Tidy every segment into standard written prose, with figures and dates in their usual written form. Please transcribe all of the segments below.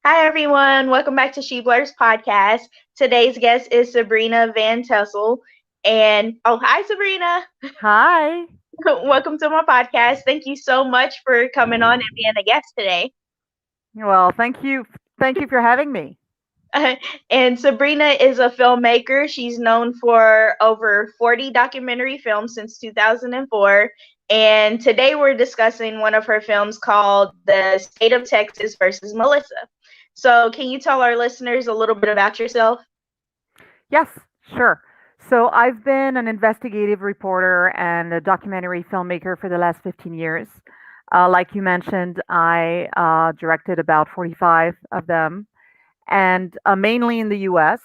Hi, everyone. Welcome back to She Blurs podcast. Today's guest is Sabrina Van Tassel. And hi, Sabrina. Hi. Welcome to my podcast. Thank you so much for coming on and being a guest today. Well, thank you. Thank you for having me. And Sabrina is a filmmaker. She's known for over 40 documentary films since 2004. And today we're discussing one of her films called The State of Texas versus Melissa. So, can you tell our listeners a little bit about yourself? Yes, sure. So I've been an investigative reporter and a documentary filmmaker for the last 15 years. Like you mentioned, I directed about 45 of them, and mainly in the US.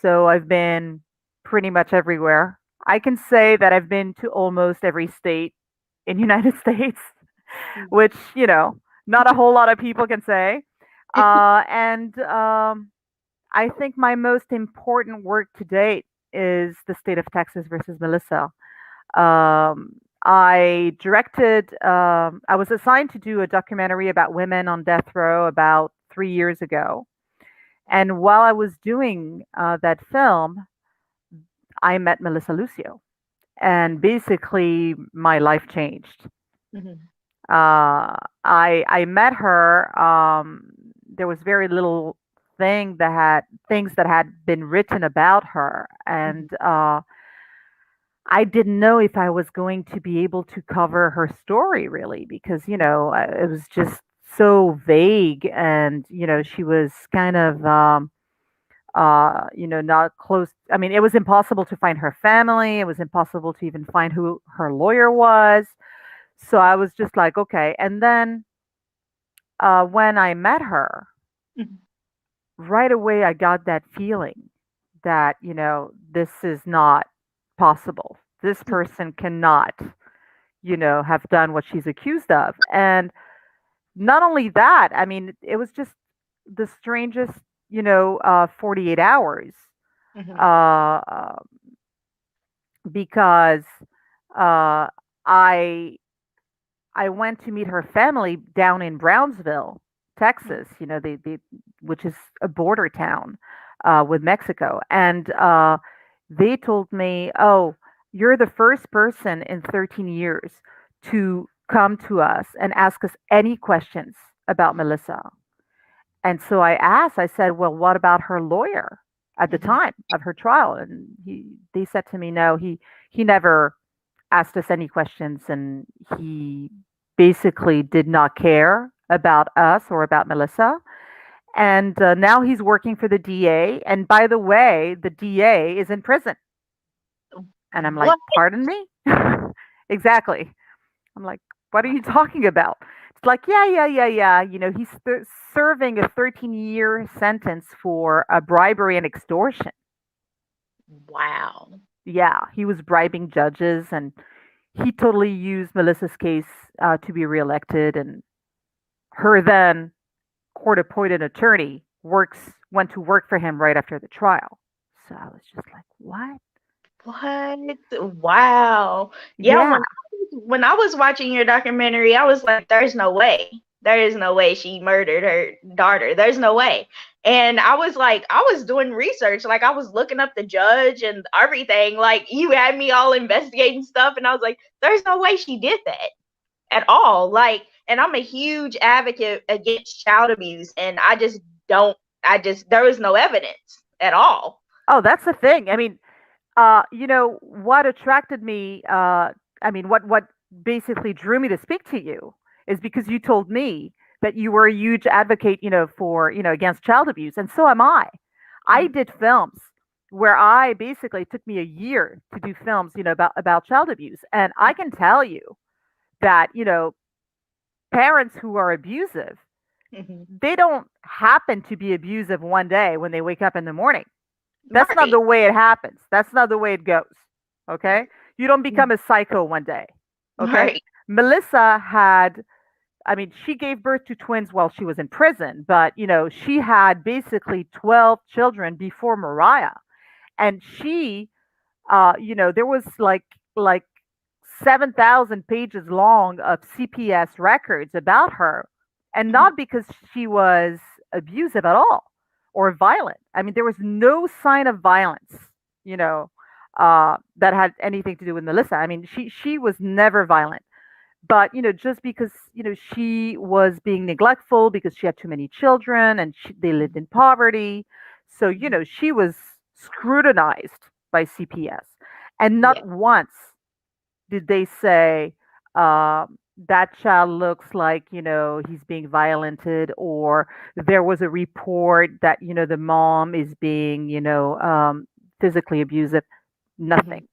So I've been pretty much everywhere. I can say that I've been to almost every state in United States, which, not a whole lot of people can say. And I think my most important work to date is the state of Texas versus Melissa. I was assigned to do a documentary about women on death row about 3 years ago. And while I was doing that film, I met Melissa Lucio. And basically, my life changed. Mhm. I met her. There was very little things that had been written about her, Mhm. and I didn't know if I was going to be able to cover her story really because it was just so vague, and she was kind of not close. I mean, it was impossible to find her family. It was impossible to even find who her lawyer was. So I was just like, okay. And then when I met her, Mhm. right away I got that feeling that, this is not possible. This person cannot, have done what she's accused of. And not only that, I mean, it was just the strangest, 48 hours. Mhm. Uh, uh, because uh, I I went to meet her family down in Brownsville, Texas, which is a border town with Mexico. And they told me, oh, you're the first person in 13 years to come to us and ask us any questions about Melissa. And so I asked, I said, well, what about her lawyer at the Mhm. time of her trial? And they said to me, no, he never asked us any questions, and he basically did not care about us or about Melissa. And now he's working for the DA. And by the way, the DA is in prison. And I'm like, What? pardon me? Exactly. I'm like, what are you talking about? It's like, yeah, yeah, yeah, yeah. He's serving a 13-year sentence for bribery and extortion. Wow. Yeah, he was bribing judges, and he totally used Melissa's case to be reelected. And her then court-appointed attorney went to work for him right after the trial. So I was just like, what? What? Wow. Yeah, Yeah. when I was watching your documentary, I was like, there's no way. There is no way she murdered her daughter. There's no way. And I was like, I was doing research. Like I was looking up the judge and everything. Like you had me all investigating stuff and I was like, there's no way she did that at all. Like, and I'm a huge advocate against child abuse and don't there was no evidence at all. Oh, that's the thing. I mean, what attracted me, I mean, what basically drew me to speak to you is because you told me that you were a huge advocate, for, against child abuse. And so am I. I Mhm. did films where I basically it took me a year to do films, about child abuse. And I can tell you that, parents who are abusive, Mhm. they don't happen to be abusive one day when they wake up in the morning. That's not Right. the way it happens. That's not the way it goes. Okay? You don't become a psycho one day. Okay? Right. Melissa had, I mean, she gave birth to twins while she was in prison, but, she had basically 12 children before Mariah. And there was like 7,000 pages long of CPS records about her. And Mhm. not because she was abusive at all or violent. I mean, there was no sign of violence, you know, that had anything to do with Melissa. I mean, she was never violent, but just because she was being neglectful because she had too many children and they lived in poverty, so Mhm. she was scrutinized by CPS, and Yeah. not once did they say, that child looks like he's being violented, or there was a report that the mom is being physically abusive. Mhm. Nothing.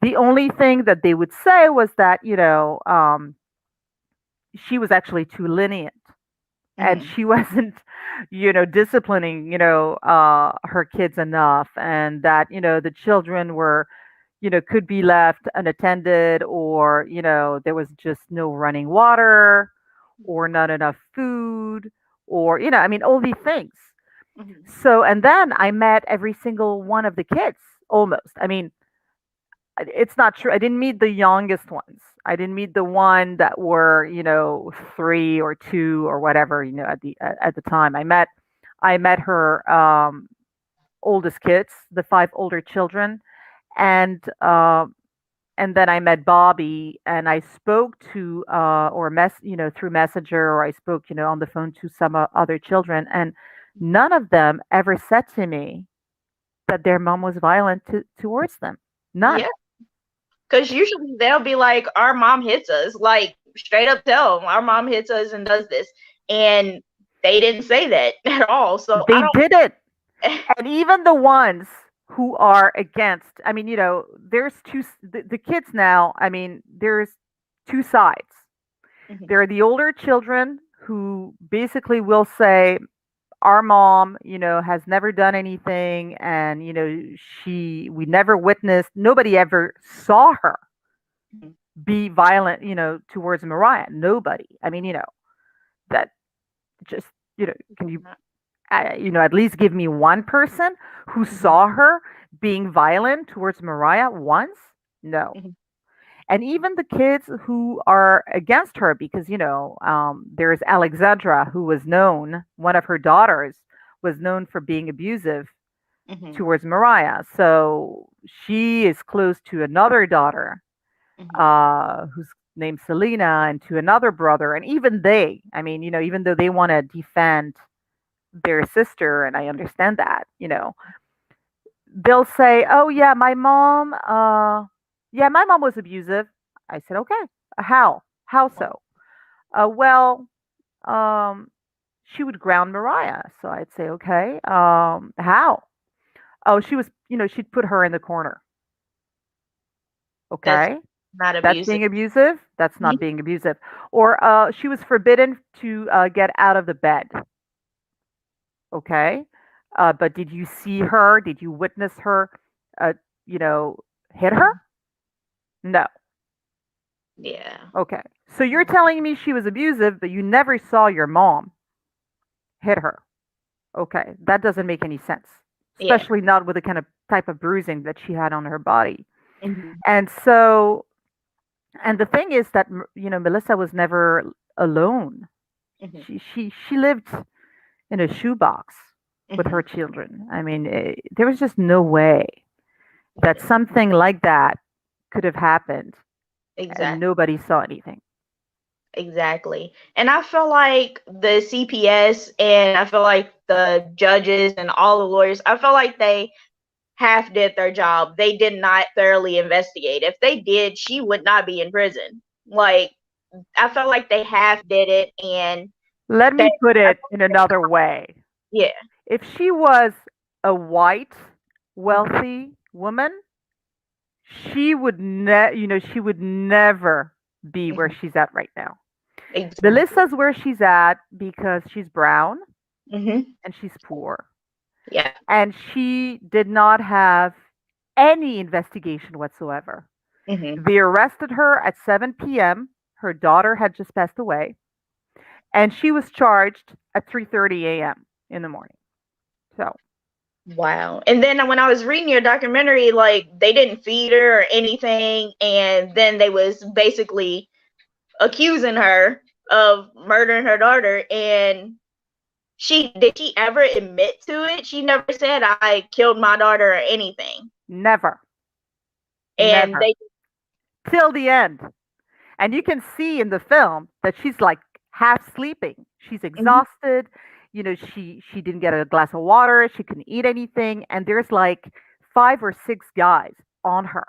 The only thing that they would say was that she was actually too lenient, and Mhm. she wasn't disciplining her kids enough, and that the children were could be left unattended, or there was just no running water, or not enough food, or I mean, all these things. Mhm. So, and then I met every single one of the kids, almost. I mean, it's not true. I didn't meet the youngest ones. I didn't meet the one that were, 3 or 2 or whatever, at the time. I met her oldest kids, the 5 older children, and and then I met Bobby, and I spoke to or through Messenger, or I spoke on the phone to some other children, and none of them ever said to me that their mom was violent towards them. Yeah. None. Because usually they'll be like, our mom hits us. Like, straight up tell them, our mom hits us and does this. And they didn't say that at all. So I They did it. And even the ones who are against, I mean, there's the kids now, I mean, there's two sides. don't. There are the older children who basically will say, our mom, has never done anything, and, we never witnessed, nobody ever saw her be violent, towards Mariah. Nobody. I mean, that just, can you at least give me one person who Mhm. saw her being violent towards Mariah once? No. Mhm. And even the kids who are against her, because, there's Alexandra, who was known, one of her daughters was known for being abusive Mhm. towards Mariah. So she is close to another daughter, Mhm. who's named Selena, and to another brother. And even they, I mean, even though they want to defend their sister, and I understand that, they'll say, "Oh yeah, my mom was abusive." I said, "Okay, how? How so?" Well, um, she would ground Mariah. So I'd say, "Okay, how?" Oh, she'd put her in the corner. That's Okay, not that's abusive. being abusive. That's not Mhm. being abusive. Or she was forbidden to get out of the bed. Okay. But did you see her? Did you witness her, uh, you know, hit her? Mhm. No. Yeah. Okay. So you're telling me she was abusive, but you never saw your mom hit her. Okay. That doesn't make any sense, Yeah. especially not with the kind of type of bruising that she had on her body. Mhm. And so, and the thing is that, Melissa was never alone. Mhm. She lived in a shoebox with her Mhm. children. I mean, there was just no way that Yeah. something like that could have happened and Exactly. nobody saw anything. Exactly. And I feel like the CPS and I feel like the judges and all the lawyers, I feel like they half did their job. They did not thoroughly investigate. If they did, she would not be in prison. Like, I felt like they half did it, and Let they, me put I it felt in like they, another way. yeah. If she was a white, Mhm. wealthy woman, she would never be where Mhm. she's at right now. Exactly. Melissa's where she's at because she's brown Mhm. and she's poor. Yeah. And she did not have any investigation whatsoever. Mhm. They arrested her at 7 p.m. Her daughter had just passed away, and she was charged at 3:30 a.m. in the morning. So, Wow. And then when I was reading your documentary, like they didn't feed her or anything, and then they was basically accusing her of murdering her daughter, and She ever admit to it? She never said I killed my daughter or anything. Never, And never. they. Till the end. And you can see in the film that she's like half sleeping. She's Mhm. exhausted. She didn't get a glass of water. She couldn't eat anything. And there's like 5 or 6 guys on her.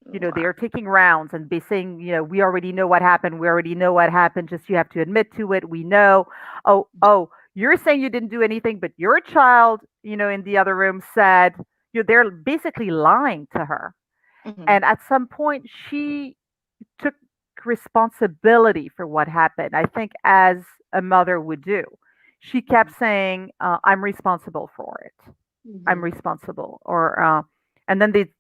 They Wow. are taking rounds and be saying, we already know what happened. We already know what happened. Just you have to admit to it. We know. Oh, you're saying you didn't do anything, but your child, in the other room said, they're basically lying to her. Mhm. And at some point, she took responsibility for what happened. I think as a mother would do. She kept Mhm. saying, "I'm responsible for it. I'm Mhm. responsible." And then they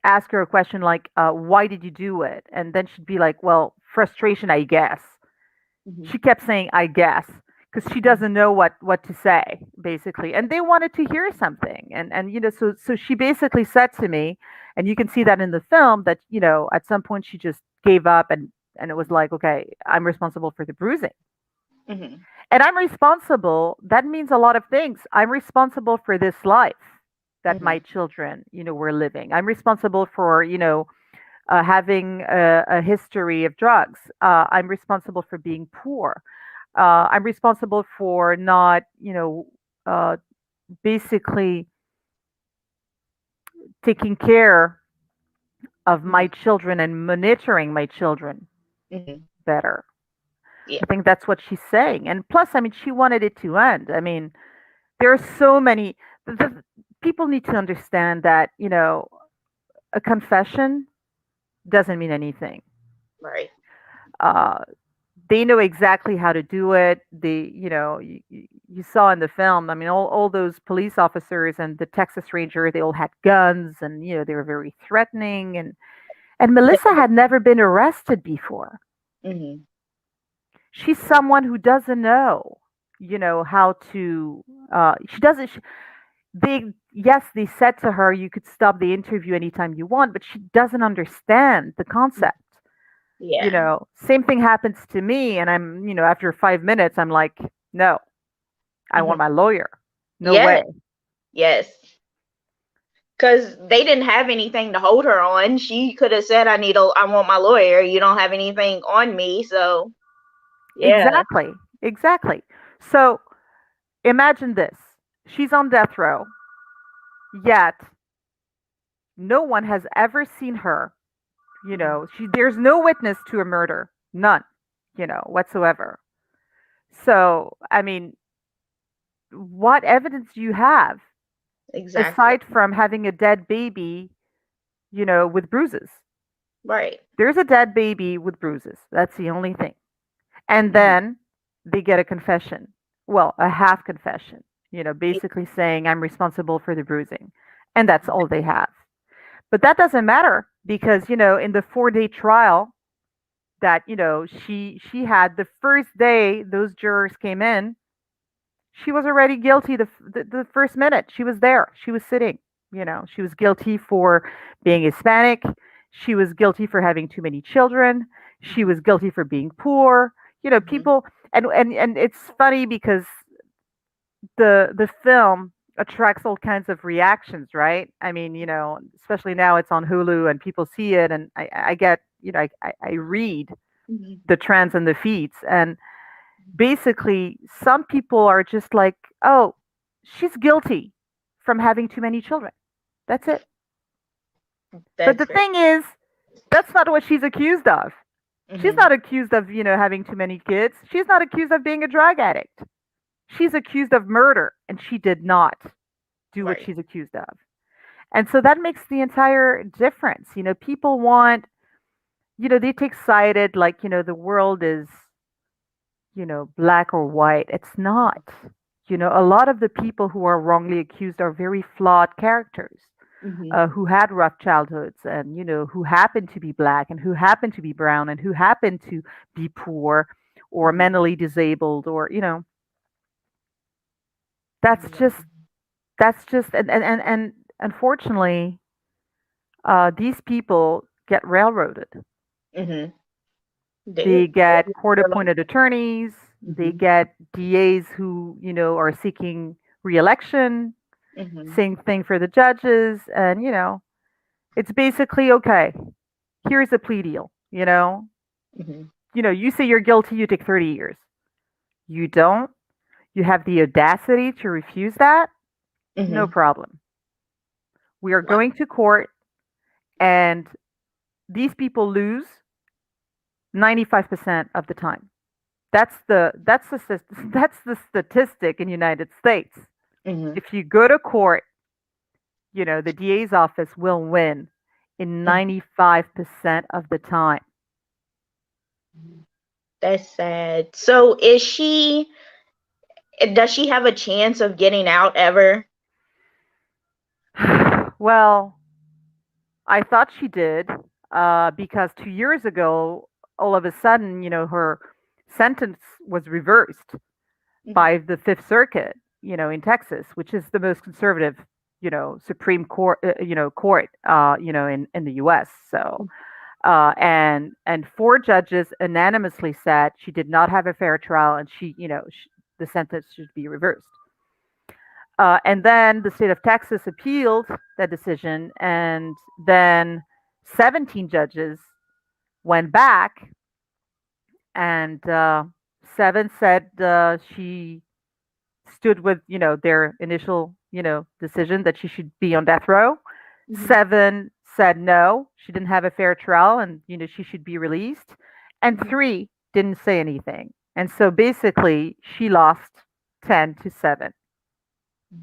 ask her a question like, "Why did you do it?" And then she'd be like, "Well, frustration, I guess." Mhm. She kept saying, "I guess," because she Mhm. doesn't know what to say, basically. And they wanted to hear something. And so she basically said to me, and you can see that in the film, that at some point she just gave up, and it was like, okay, I'm responsible for the bruising. Mhm. And I'm responsible. That means a lot of things. I'm responsible for this life that my Mhm. children, were living. I'm responsible for, having a history of drugs. I'm responsible for being poor. I'm responsible for not, uh, basically taking care of my Mhm. children and monitoring my children Mhm. better. Yeah. I think that's what she's saying. And plus, I mean, she wanted it to end. I mean, there are so many. People need to understand that, a confession doesn't mean anything. Right. Uh, they know exactly how to do it. You saw in the film, I mean, all those police officers and the Texas Ranger, they all had guns, and, they were very threatening. And Melissa had never been arrested before. Mhm. She's someone who doesn't know, how to, she doesn't, yes, they said to her, you could stop the interview anytime you want, but she doesn't understand the concept. Yeah. Same thing happens to me, and after 5 minutes, I'm like, no, I want Mhm. my lawyer. No way. Yes. Yes. Because they didn't have anything to hold her on. She could have said, I want my lawyer. You don't have anything on me." So, yeah. Exactly. Exactly. So imagine this. She's on death row, yet no one has ever seen her. There's no witness to a murder. None, whatsoever. So, I mean, what evidence do you have Exactly. aside from having a dead baby, with bruises? Right. There's a dead baby with bruises. That's the only thing. And Mhm. then they get a confession. Well, a half confession, basically saying, I'm responsible for the bruising. And that's all they have. But that doesn't matter because, in the 4-day trial that, she had, the first day those jurors came in, she was already guilty the first minute. She was there. She was sitting. She was guilty for being Hispanic. She was guilty for having too many children. She Mhm. was guilty for being poor. Mhm. People, and it's funny because the film attracts all kinds of reactions, right? I mean, especially now it's on Hulu and people see it, and I get, I read Mhm. the trends and the feeds, and basically some people are just like, oh, she's guilty from having too many children. That's it. But That's the great. thing is, that's not what she's accused of. She's Mhm. not accused of, having too many kids. She's not accused of being a drug addict. She's accused of murder, and she did not do what Right. she's accused of. And so that makes the entire difference. People want, they take sided like, the world is, black or white. It's not. A lot of the people who are wrongly accused are very flawed characters, Mhm. who had rough childhoods, and, who happen to be black, and who happen to be brown, and who happen to be poor or Mhm. mentally disabled, or, that's Yeah. just, and unfortunately, these people get railroaded. Mhm. They They get court appointed attorneys. They Mhm. get DAs who, are seeking reelection. Mhm. Same thing for the judges. And, it's basically okay. Here's a plea deal. Mhm. You say you're guilty, you take 30 years. You don't, you have the audacity to refuse that, no Mhm. problem. We are Wow. going to court, and these people lose 95% of the time. That's the statistic in United States. Mhm. If you go to court, the DA's office will win in Mhm. 95% of the time. That's sad. So does she have a chance of getting out ever? Well, I thought she did, because 2 years ago, all of a sudden, her sentence was reversed Mhm. by the Fifth Circuit, in Texas, which is the most conservative, Supreme Court, court, in the U.S. So, and four judges unanimously said she did not have a fair trial, and the sentence should be reversed. And then the state of Texas appealed that decision, and then 17 judges went back, and seven said she stood with their initial decision that she should be on death row. Mhm. Seven said no, she didn't have a fair trial, and she should be released. And Mhm. three didn't say anything, and so basically she lost 10-7.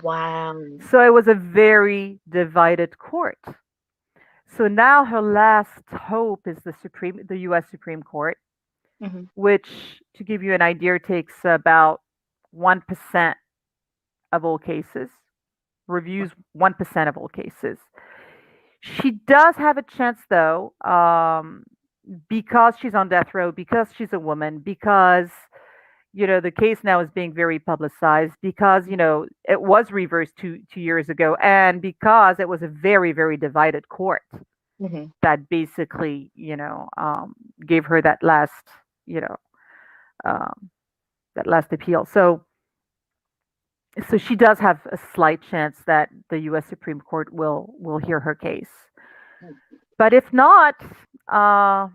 Wow. So it was a very divided court. So now her last hope is the U.S. Supreme Court, Mhm. which, to give you an idea, takes about 1% of all cases, reviews 1% of all cases. She does have a chance, though, because she's on death row, because she's a woman, because the case now is being very publicized, because it was reversed two years ago, and because it was a very, very divided court Mhm. that basically gave her you know um, that last appeal. So she does have a slight chance that the U.S. Supreme Court will hear her case. But if not, uh,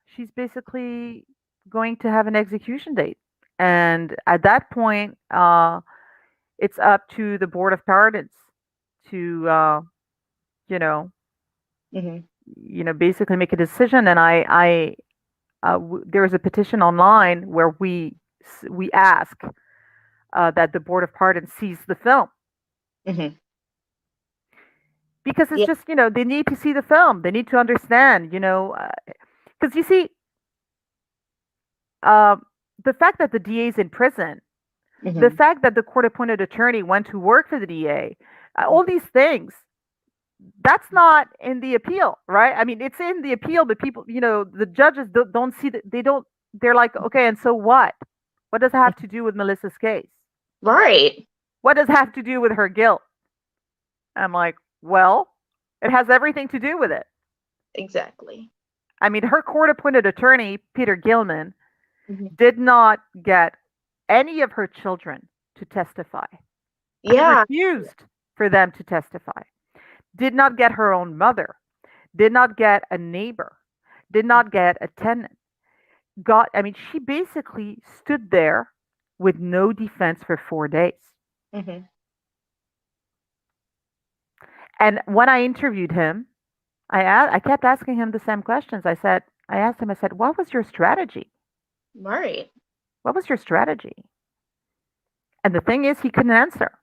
she's basically going to have an execution date, and at that point, it's up to the Board of Pardons to you know Mhm. basically make a decision. And there is a petition online where we ask that the Board of Pardons sees the film, Mhm. because it's Yeah. just they need to see the film. They need to understand, because you see, uh, the fact that the DA is in prison, the Mhm. fact that the court-appointed attorney went to work for the DA, all these things, that's not in the appeal, right? I mean, it's in the appeal, but people, the judges don't see that. They don't. They're like, okay, and so what? What does it have to do with Melissa's case? Right. What does it have to do with her guilt? I'm like, well, it has everything to do with it. Exactly. I mean, her court appointed attorney, Peter Gilman, Mhm. did not get any of her children to testify. He Yeah. refused for them to testify. Did not get her own mother, did not get a neighbor, did not get a tenant. I mean, she basically stood there with no defense for 4 days. Mhm. And when I interviewed him, I kept asking him the same questions. I asked him, I said, what was your strategy? Right. What was your strategy? And the thing is, he couldn't answer.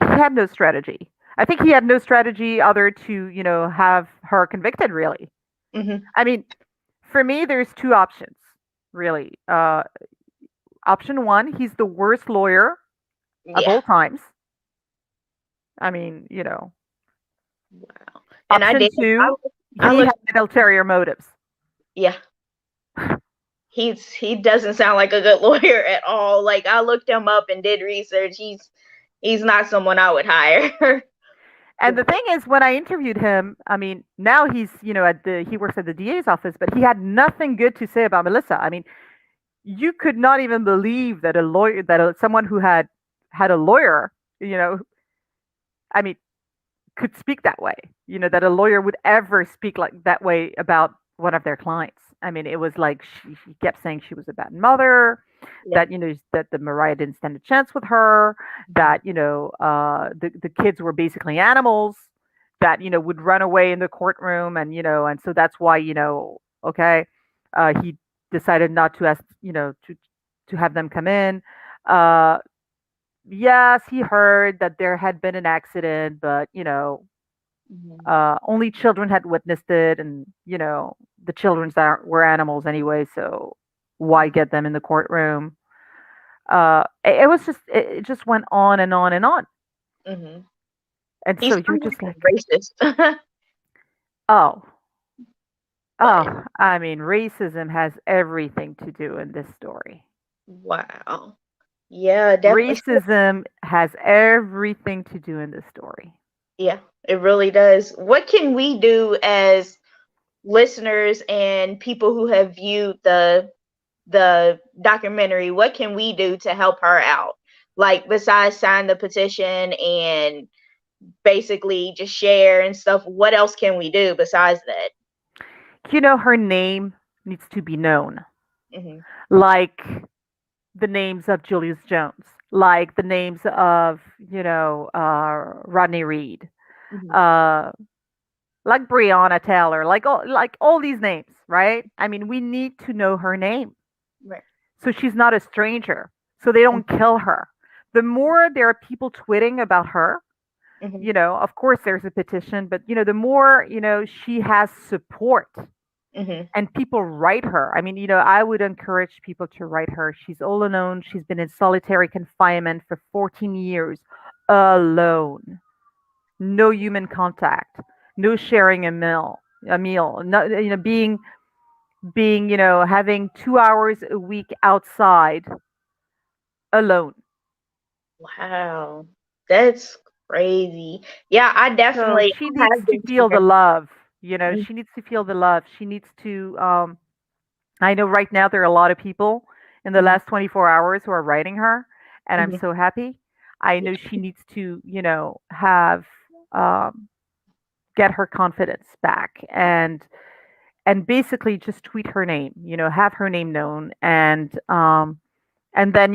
He had no strategy. I think he had no strategy other to, have her convicted, really. Mhm. I mean, for me, there's two options, really. Option one, he's the worst lawyer of Yeah. all times. I mean, Wow. And I option did. two, I he looked. had ulterior motives. Yeah. He doesn't sound like a good lawyer at all. Like I looked him up and did research. He's not someone I would hire. And the thing is, when I interviewed him, I mean, now he works at the DA's office, but he had nothing good to say about Melissa. I mean, you could not even believe that a lawyer, someone who had a lawyer, you know, I mean, could speak that way. That a lawyer would ever speak like that way about one of their clients. I mean, it was like she kept saying she was a bad mother, Yeah. that that the Mariah didn't stand a chance with her, Mhm. that the kids were basically animals that would run away in the courtroom, and and so that's why okay, he decided not to ask to have them come in. Uh, yes, he heard that there had been an accident, but Mhm. only children had witnessed it, and the children's were animals anyway, so why Mhm. get them in the courtroom? It was just it just went on and on and on, Mhm. and so He's you're pretty just like, racist. oh, But I mean, racism has everything to do in this story. wow. Yeah, definitely. Racism has everything to do in this story. Yeah, it really does. What can we do as listeners and people who have viewed the documentary? What can we do to help her out? Like besides sign the petition and basically just share and stuff, what else can we do besides that? Her name needs to be known, Mhm. like the names of Julius Jones, like the names of Rodney Reed, Mhm. uh, like Breonna Taylor, like all these names, right? I mean, we need to know her name, Right. so she's not a stranger, so they Mhm. don't kill her. The more there are people tweeting about her, Mhm. of course there's a petition, but the more she has support Mhm. and people write her. I mean, I would encourage people to write her. She's all alone. She's been in solitary confinement for 14 years, alone. No human contact, no sharing a meal, no, being, having 2 hours a week outside alone. Wow. That's crazy. Yeah, I So definitely she I needs have to been feel the sharing. love. Mhm. She needs to feel the love. She needs to I know right now there are a lot of people in the Mhm. last 24 hours who are writing her, and I'm Mhm. so happy. I know she needs to, have um, get her confidence back, and basically just tweet her name, have her name known, and then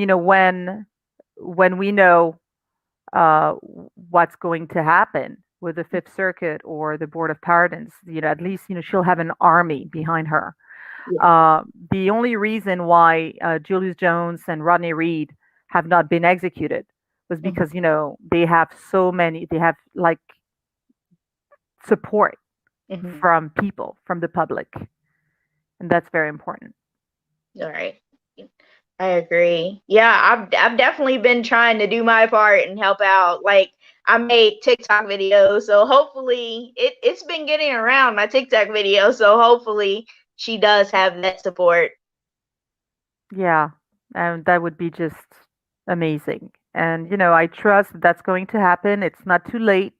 when we know what's going to happen with the Fifth Circuit or the Board of Pardons, at least she'll have an army behind her. Yeah. The only reason why Julius Jones and Rodney Reed have not been executed was Mhm. because they have like support Mhm. from people, from the public, and that's very important. All right. I agree. Yeah, I've definitely been trying to do my part and help out. Like I made TikTok videos, so hopefully it's been getting around my TikTok video. So hopefully she does have that support. Yeah, and that would be just amazing. And I trust that's going to happen. It's not too late,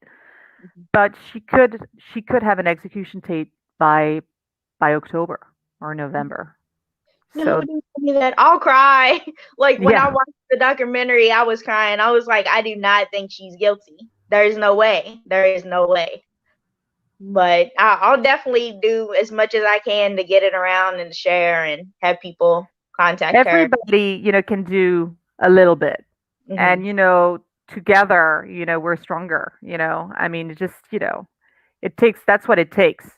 Mhm. but she could have an execution date by October or November. No, So don't tell me that. I'll cry. Like when I yeah, watched the documentary, I was crying. I was like, I do not think she's guilty. There is no way. There is no way. But I'll definitely do as much as I can to get it around and share and have people contact her. everybody can do a little bit, Hmm. and together we're stronger. I mean, it just it takes that's what it takes.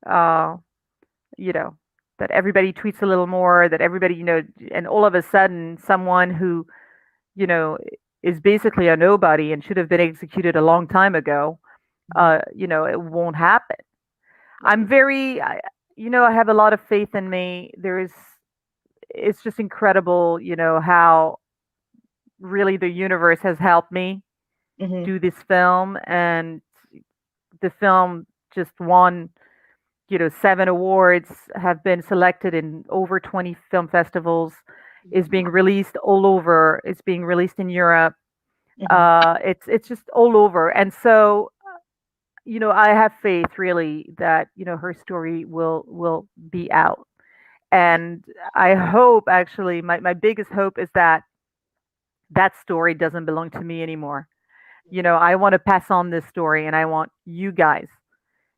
Uh, you know that everybody tweets a little more, that everybody and all of a sudden someone who you know is basically a nobody and should have been executed a long time ago, it won't happen. I'm Right. very I have a lot of faith in me. It's just incredible, how really the universe has helped me Hmm. do this film, and the film just won 7 awards, have been selected in over 20 film festivals, is being released all over. It's being released in Europe. Hmm. It's just all over, and so I have faith really that her story will be out, And I hope, actually, my biggest hope is that that story doesn't belong to me anymore. I want to pass on this story, and I want you guys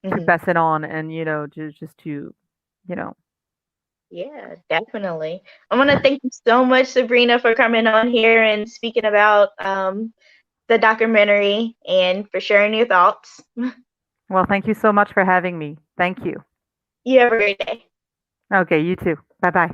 to Hmm. pass it on, and just to, you know, Yeah, definitely. I want to thank you so much, Sabrina, for coming on here and speaking about the documentary and for sharing your thoughts. well, thank you so much for having me. Thank you. You have a great day. Okay, you too. Bye bye.